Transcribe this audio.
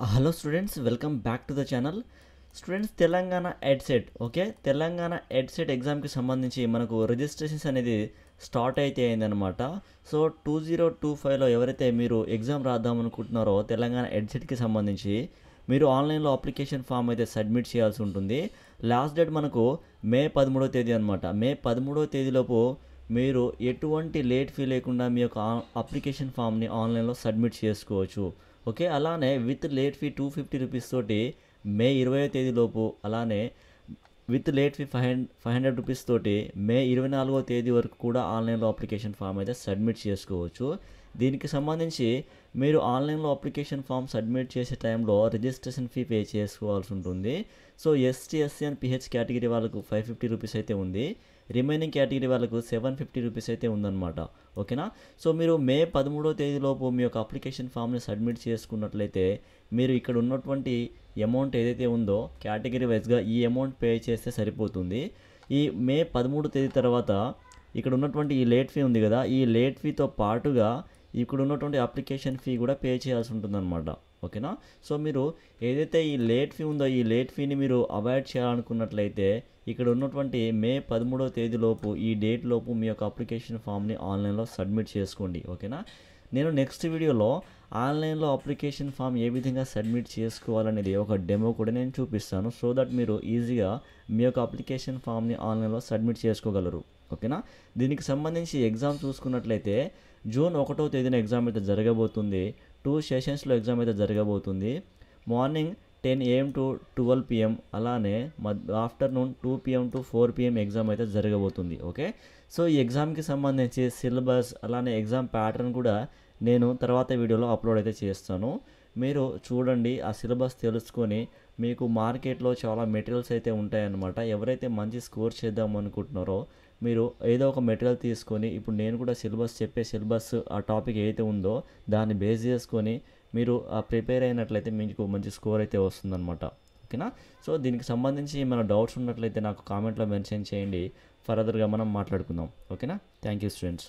Hello students, welcome back to the channel. Students, Telangana EdCET Telangana EdCET ఎగ్జామ్కి సంబంధించి మనకు registrations అనేది స్టార్ట్ అయితే అయిందనమాట. సో 2025లో ఎవరైతే మీరు ఎగ్జామ్ రాద్దాం అనుకుంటున్నారో తెలంగాణ ఎడ్సెట్కి సంబంధించి మీరు ఆన్లైన్లో అప్లికేషన్ ఫామ్ అయితే సబ్మిట్ చేయాల్సి ఉంటుంది. లాస్ట్ డేట్ మనకు మే 13వ తేదీ అనమాట. మే 13వ తేదీలోపు మీరు ఎటువంటి లేట్ ఫీ లేకుండా మీ యొక్క అప్లికేషన్ ఫామ్ని ఆన్లైన్లో సబ్మిట్ చేసుకోవచ్చు. అలానే విత్ లేట్ ఫీ 250 రూపీస్ తోటి మే 20వ తేదీలోపు, అలానే విత్ లేట్ ఫీ 500 రూపీస్ తోటి మే 24వ తేదీ వరకు కూడా ఆన్లైన్లో అప్లికేషన్ ఫామ్ అయితే సబ్మిట్ చేసుకోవచ్చు. దీనికి సంబంధించి మీరు ఆన్లైన్లో అప్లికేషన్ ఫామ్ సబ్మిట్ చేసే టైంలో రిజిస్ట్రేషన్ ఫీ పే చేసుకోవాల్సి ఉంటుంది. So ST, SC and pH category వాళ్ళకు 550 రూపీస్ అయితే ఉంది. రిమైనింగ్ కేటగిరీ వాళ్ళకు 750 రూపీస్ అయితే ఉందన్నమాట. ఓకేనా. సో మీరు మే 13వ తేదీలోపు మీ యొక్క అప్లికేషన్ ఫామ్ని సబ్మిట్ చేసుకున్నట్లయితే మీరు ఇక్కడ ఉన్నటువంటి అమౌంట్ ఏదైతే ఉందో కేటగిరీ వైజ్గా ఈ అమౌంట్ పే చేస్తే సరిపోతుంది. ఈ మే 13వ తేదీ తర్వాత ఇక్కడ ఉన్నటువంటి ఈ లేట్ ఫీ ఉంది కదా, ఈ లేట్ ఫీతో పాటుగా ఇక్కడ ఉన్నటువంటి అప్లికేషన్ ఫీ కూడా పే చేయాల్సి ఉంటుందన్నమాట. ఓకేనా. సో మీరు ఏదైతే ఈ లేట్ ఫీ ఉందో ఈ లేట్ ఫీని మీరు అవాయిడ్ చేయాలనుకున్నట్లయితే ఇక్కడ ఉన్నటువంటి మే 13వ తేదీలోపు, ఈ డేట్ లోపు మీ యొక్క అప్లికేషన్ ఫామ్ని ఆన్లైన్లో సబ్మిట్ చేసుకోండి. ఓకేనా. నేను నెక్స్ట్ వీడియోలో ఆన్లైన్లో అప్లికేషన్ ఫామ్ ఏ విధంగా సబ్మిట్ చేసుకోవాలనేది ఒక డెమో కూడా నేను చూపిస్తాను. సో దట్ మీరు ఈజీగా మీ యొక్క అప్లికేషన్ ఫామ్ని ఆన్లైన్లో సబ్మిట్ చేసుకోగలరు. ఓకేనా. దీనికి సంబంధించి ఎగ్జామ్ చూసుకున్నట్లయితే జూన్ 1వ తేదీన ఎగ్జామ్ అయితే జరగబోతుంది. 2 సెషన్స్లో ఎగ్జామ్ అయితే జరగబోతుంది. మార్నింగ్ 10 AM to 12 PM, అలానే afternoon 2 PM to 4 PM exam అయితే జరగబోతుంది. సో ఈ ఎగ్జామ్కి సంబంధించి సిలబస్, అలానే ఎగ్జామ్ ప్యాటర్న్ కూడా నేను తర్వాత వీడియోలో అప్లోడ్ అయితే చేస్తాను. మీరు చూడండి, ఆ సిలబస్ తెలుసుకొని మీకు మార్కెట్లో చాలా మెటీరియల్స్ అయితే ఉంటాయన్నమాట. ఎవరైతే మంచి స్కోర్ చేద్దాం అనుకుంటున్నారో మీరు ఏదో ఒక మెటీరియల్ తీసుకొని, ఇప్పుడు నేను కూడా సిలబస్ ఆ టాపిక్ ఏదైతే ఉందో దాన్ని బేస్ చేసుకొని మీరు ప్రిపేర్ అయినట్లయితే మీకు మంచి స్కోర్ అయితే వస్తుందన్నమాట. ఓకేనా. సో దీనికి సంబంధించి ఏమైనా డౌట్స్ ఉన్నట్లయితే నాకు కామెంట్లో మెన్షన్ చేయండి. ఫర్దర్గా మనం మాట్లాడుకుందాం. ఓకేనా. Thank you students.